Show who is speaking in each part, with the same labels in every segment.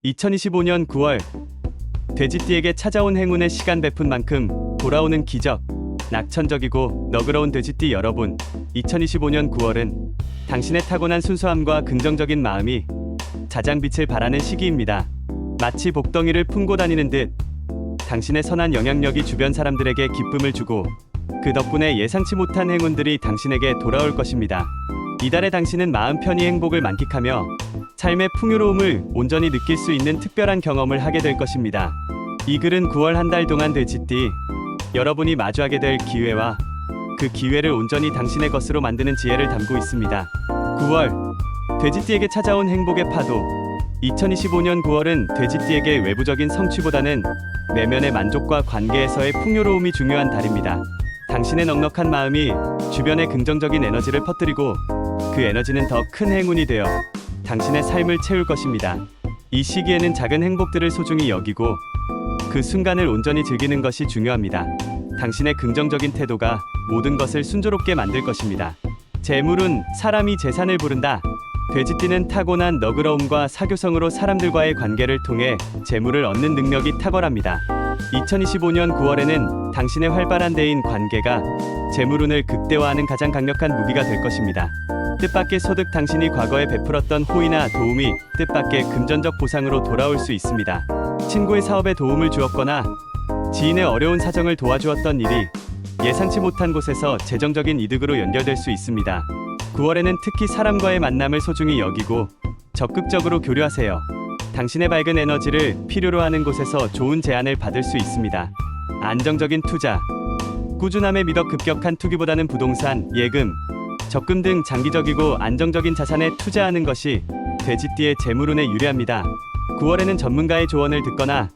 Speaker 1: 2025년 9월 돼지띠에게 찾아온 행운의 시간 베푼 만큼 돌아오는 기적. 낙천적이고 너그러운 돼지띠 여러분, 2025년 9월은 당신의 타고난 순수함과 긍정적인 마음이 자장빛을 발하는 시기입니다. 마치 복덩이를 품고 다니는 듯 당신의 선한 영향력이 주변 사람들에게 기쁨을 주고 그 덕분에 예상치 못한 행운들이 당신에게 돌아올 것입니다. 이달에 당신은 마음 편히 행복을 만끽하며 삶의 풍요로움을 온전히 느낄 수 있는 특별한 경험을 하게 될 것입니다. 이 글은 9월 한 달 동안 돼지띠 여러분이 마주하게 될 기회와 그 기회를 온전히 당신의 것으로 만드는 지혜를 담고 있습니다. 9월 돼지띠에게 찾아온 행복의 파도. 2025년 9월은 돼지띠에게 외부적인 성취보다는 내면의 만족과 관계에서의 풍요로움이 중요한 달입니다. 당신의 넉넉한 마음이 주변에 긍정적인 에너지를 퍼뜨리고 그 에너지는 더 큰 행운이 되어 당신의 삶을 채울 것입니다. 이 시기에는 작은 행복들을 소중히 여기고 그 순간을 온전히 즐기는 것이 중요합니다. 당신의 긍정적인 태도가 모든 것을 순조롭게 만들 것입니다. 재물운, 사람이 재산을 부른다. 돼지띠는 타고난 너그러움과 사교성으로 사람들과의 관계를 통해 재물을 얻는 능력이 탁월합니다. 2025년 9월에는 당신의 활발한 대인 관계가 재물운을 극대화하는 가장 강력한 무기가 될 것입니다. 뜻밖의 소득. 당신이 과거에 베풀었던 호의나 도움이 뜻밖의 금전적 보상으로 돌아올 수 있습니다. 친구의 사업에 도움을 주었거나 지인의 어려운 사정을 도와주었던 일이 예상치 못한 곳에서 재정적인 이득으로 연결될 수 있습니다. 9월에는 특히 사람과의 만남을 소중히 여기고 적극적으로 교류하세요. 당신의 밝은 에너지를 필요로 하는 곳에서 좋은 제안을 받을 수 있습니다. 안정적인 투자. 꾸준함에 믿어 급격한 투기보다는 부동산, 예금, 적금 등 장기적이고 안정적인 자산에 투자하는 것이 돼지띠의 재물운에 유리합니다. 9월에는 전문가의 조언을 듣거나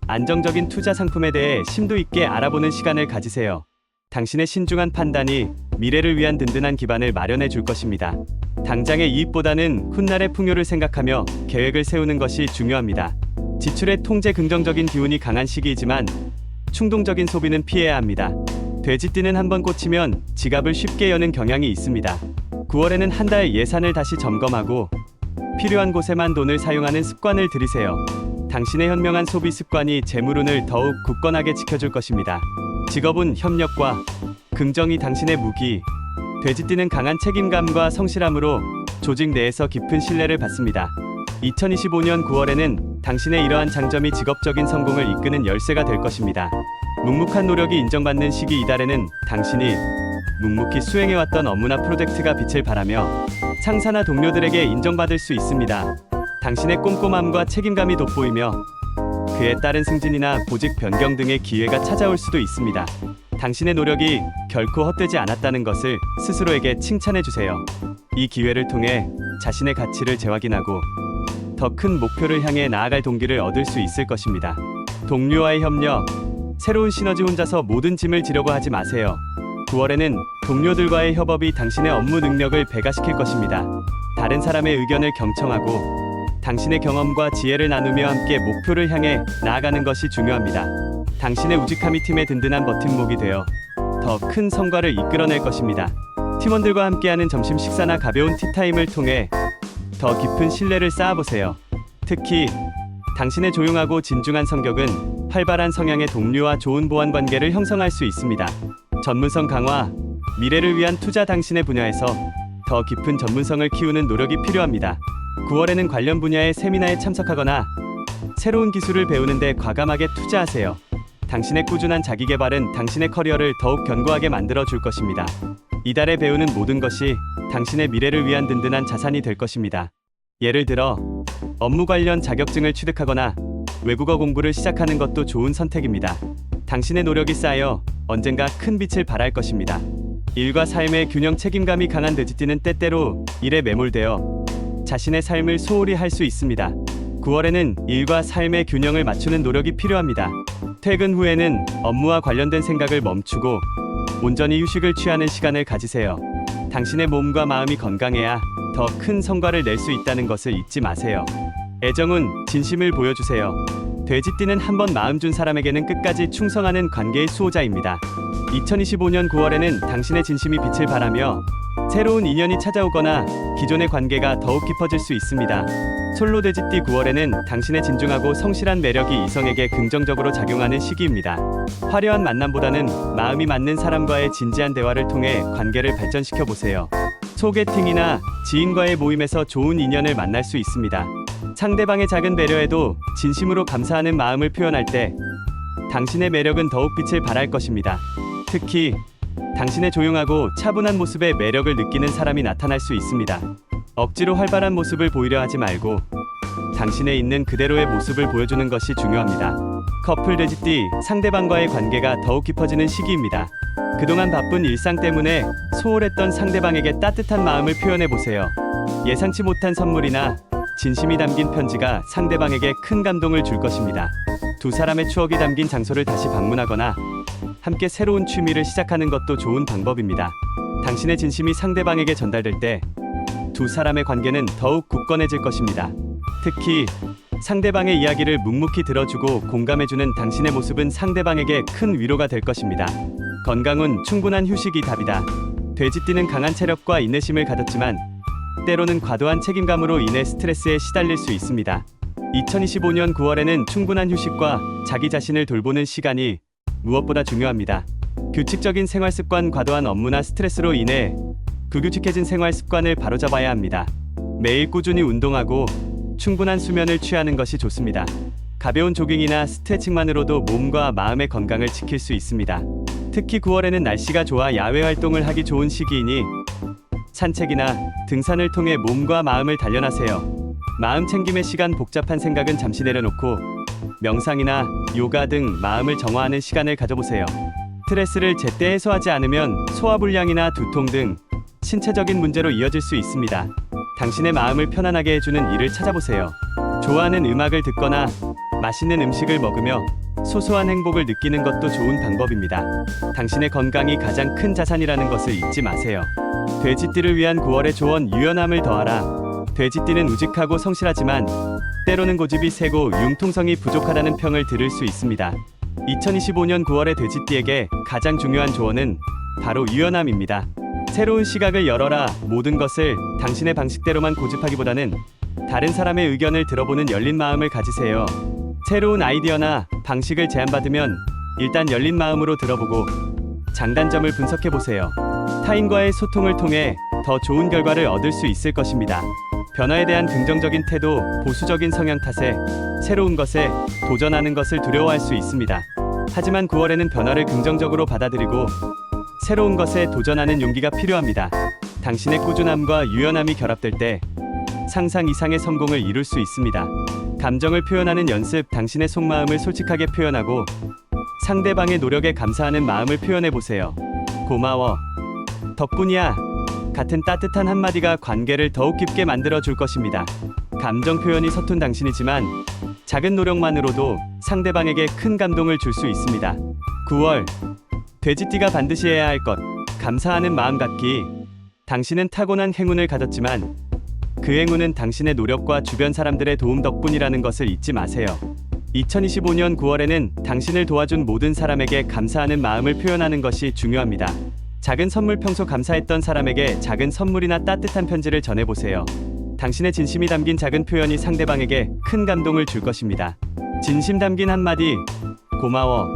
Speaker 1: 안정적인 투자 상품에 대해 심도 있게 알아보는 시간을 가지세요. 당신의 신중한 판단이 미래를 위한 든든한 기반을 마련해 줄 것입니다. 당장의 이익보다는 훗날의 풍요를 생각하며 계획을 세우는 것이 중요합니다. 지출의 통제. 긍정적인 기운이 강한 시기이지만 충동적인 소비는 피해야 합니다. 돼지띠는 한번 꽂히면 지갑을 쉽게 여는 경향이 있습니다. 9월에는 한 달 예산을 다시 점검하고 필요한 곳에만 돈을 사용하는 습관을 들이세요. 당신의 현명한 소비 습관이 재물운을 더욱 굳건하게 지켜줄 것입니다. 직업은 협력과 긍정이 당신의 무기. 돼지띠는 강한 책임감과 성실함으로 조직 내에서 깊은 신뢰를 받습니다. 2025년 9월에는 당신의 이러한 장점이 직업적인 성공을 이끄는 열쇠가 될 것입니다. 묵묵한 노력이 인정받는 시기. 이달에는 당신이 묵묵히 수행해왔던 업무나 프로젝트가 빛을 발하며 상사나 동료들에게 인정받을 수 있습니다. 당신의 꼼꼼함과 책임감이 돋보이며 그에 따른 승진이나 보직 변경 등의 기회가 찾아올 수도 있습니다. 당신의 노력이 결코 헛되지 않았다는 것을 스스로에게 칭찬해주세요. 이 기회를 통해 자신의 가치를 재확인하고 더 큰 목표를 향해 나아갈 동기를 얻을 수 있을 것입니다. 동료와의 협력. 새로운 시너지. 혼자서 모든 짐을 지려고 하지 마세요. 9월에는 동료들과의 협업이 당신의 업무 능력을 배가시킬 것입니다. 다른 사람의 의견을 경청하고 당신의 경험과 지혜를 나누며 함께 목표를 향해 나아가는 것이 중요합니다. 당신의 우직함이 팀의 든든한 버팀목이 되어 더 큰 성과를 이끌어낼 것입니다. 팀원들과 함께하는 점심 식사나 가벼운 티타임을 통해 더 깊은 신뢰를 쌓아보세요. 특히 당신의 조용하고 진중한 성격은 활발한 성향의 동료와 좋은 보완 관계를 형성할 수 있습니다. 전문성 강화. 미래를 위한 투자. 당신의 분야에서 더 깊은 전문성을 키우는 노력이 필요합니다. 9월에는 관련 분야의 세미나에 참석하거나 새로운 기술을 배우는 데 과감하게 투자하세요. 당신의 꾸준한 자기개발은 당신의 커리어를 더욱 견고하게 만들어 줄 것입니다. 이달에 배우는 모든 것이 당신의 미래를 위한 든든한 자산이 될 것입니다. 예를 들어 업무 관련 자격증을 취득하거나 외국어 공부를 시작하는 것도 좋은 선택입니다. 당신의 노력이 쌓여 언젠가 큰 빛을 발할 것입니다. 일과 삶의 균형. 책임감이 강한 돼지띠는 때때로 일에 매몰되어 자신의 삶을 소홀히 할 수 있습니다. 9월에는 일과 삶의 균형을 맞추는 노력이 필요합니다. 퇴근 후에는 업무와 관련된 생각을 멈추고 온전히 휴식을 취하는 시간을 가지세요. 당신의 몸과 마음이 건강해야 더 큰 성과를 낼 수 있다는 것을 잊지 마세요. 애정은 진심을 보여주세요. 돼지띠는 한번 마음 준 사람에게는 끝까지 충성하는 관계의 수호자입니다. 2025년 9월에는 당신의 진심이 빛을 발하며 새로운 인연이 찾아오거나 기존의 관계가 더욱 깊어질 수 있습니다. 솔로 돼지띠 9월에는 당신의 진중하고 성실한 매력이 이성에게 긍정적으로 작용하는 시기입니다. 화려한 만남보다는 마음이 맞는 사람과의 진지한 대화를 통해 관계를 발전시켜 보세요. 소개팅이나 지인과의 모임에서 좋은 인연을 만날 수 있습니다. 상대방의 작은 배려에도 진심으로 감사하는 마음을 표현할 때 당신의 매력은 더욱 빛을 발할 것입니다. 특히 당신의 조용하고 차분한 모습에 매력을 느끼는 사람이 나타날 수 있습니다. 억지로 활발한 모습을 보이려 하지 말고 당신의 있는 그대로의 모습을 보여주는 것이 중요합니다. 커플 돼지띠, 상대방과의 관계가 더욱 깊어지는 시기입니다. 그동안 바쁜 일상 때문에 소홀했던 상대방에게 따뜻한 마음을 표현해 보세요. 예상치 못한 선물이나 진심이 담긴 편지가 상대방에게 큰 감동을 줄 것입니다. 두 사람의 추억이 담긴 장소를 다시 방문하거나 함께 새로운 취미를 시작하는 것도 좋은 방법입니다. 당신의 진심이 상대방에게 전달될 때 두 사람의 관계는 더욱 굳건해질 것입니다. 특히 상대방의 이야기를 묵묵히 들어주고 공감해주는 당신의 모습은 상대방에게 큰 위로가 될 것입니다. 건강은 충분한 휴식이 답이다. 돼지띠는 강한 체력과 인내심을 가졌지만 때로는 과도한 책임감으로 인해 스트레스에 시달릴 수 있습니다. 2025년 9월에는 충분한 휴식과 자기 자신을 돌보는 시간이 무엇보다 중요합니다. 규칙적인 생활 습관, 과도한 업무나 스트레스로 인해 불규칙해진 생활 습관을 바로잡아야 합니다. 매일 꾸준히 운동하고 충분한 수면을 취하는 것이 좋습니다. 가벼운 조깅이나 스트레칭만으로도 몸과 마음의 건강을 지킬 수 있습니다. 특히 9월에는 날씨가 좋아 야외 활동을 하기 좋은 시기이니 산책이나 등산을 통해 몸과 마음을 단련하세요. 마음 챙김의 시간, 복잡한 생각은 잠시 내려놓고 명상이나 요가 등 마음을 정화하는 시간을 가져보세요. 스트레스를 제때 해소하지 않으면 소화불량이나 두통 등 신체적인 문제로 이어질 수 있습니다. 당신의 마음을 편안하게 해주는 일을 찾아보세요. 좋아하는 음악을 듣거나 맛있는 음식을 먹으며 소소한 행복을 느끼는 것도 좋은 방법입니다. 당신의 건강이 가장 큰 자산이라는 것을 잊지 마세요. 돼지띠를 위한 9월의 조언, 유연함을 더하라. 돼지띠는 우직하고 성실하지만 때로는 고집이 세고 융통성이 부족하다는 평을 들을 수 있습니다. 2025년 9월의 돼지띠에게 가장 중요한 조언은 바로 유연함입니다. 새로운 시각을 열어라. 모든 것을 당신의 방식대로만 고집하기보다는 다른 사람의 의견을 들어보는 열린 마음을 가지세요. 새로운 아이디어나 방식을 제안받으면 일단 열린 마음으로 들어보고 장단점을 분석해보세요. 타인과의 소통을 통해 더 좋은 결과를 얻을 수 있을 것입니다. 변화에 대한 긍정적인 태도, 보수적인 성향 탓에 새로운 것에 도전하는 것을 두려워할 수 있습니다. 하지만 9월에는 변화를 긍정적으로 받아들이고 새로운 것에 도전하는 용기가 필요합니다. 당신의 꾸준함과 유연함이 결합될 때 상상 이상의 성공을 이룰 수 있습니다. 감정을 표현하는 연습, 당신의 속마음을 솔직하게 표현하고 상대방의 노력에 감사하는 마음을 표현해 보세요. 고마워. 덕분이야. 같은 따뜻한 한마디가 관계를 더욱 깊게 만들어 줄 것입니다. 감정 표현이 서툰 당신이지만 작은 노력만으로도 상대방에게 큰 감동을 줄 수 있습니다. 9월 돼지띠가 반드시 해야 할 것, 감사하는 마음 갖기. 당신은 타고난 행운을 가졌지만 그 행운은 당신의 노력과 주변 사람들의 도움 덕분이라는 것을 잊지 마세요. 2025년 9월에는 당신을 도와준 모든 사람에게 감사하는 마음을 표현하는 것이 중요합니다. 작은 선물, 평소 감사했던 사람에게 작은 선물이나 따뜻한 편지를 전해보세요. 당신의 진심이 담긴 작은 표현이 상대방에게 큰 감동을 줄 것입니다. 진심 담긴 한마디, 고마워.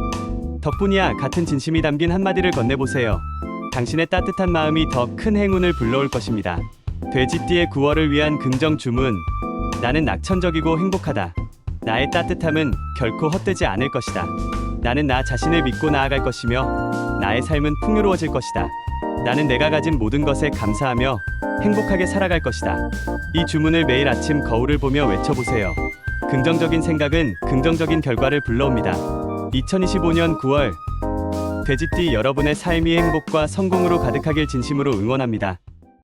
Speaker 1: 덕분이야. 같은 진심이 담긴 한마디를 건네보세요. 당신의 따뜻한 마음이 더 큰 행운을 불러올 것입니다. 돼지띠의 9월을 위한 긍정 주문. 나는 낙천적이고 행복하다. 나의 따뜻함은 결코 헛되지 않을 것이다. 나는 나 자신을 믿고 나아갈 것이며 나의 삶은 풍요로워질 것이다. 나는 내가 가진 모든 것에 감사하며 행복하게 살아갈 것이다. 이 주문을 매일 아침 거울을 보며 외쳐보세요. 긍정적인 생각은 긍정적인 결과를 불러옵니다. 2025년 9월 돼지띠, 여러분의 삶이 행복과 성공으로 가득하길 진심으로 응원합니다.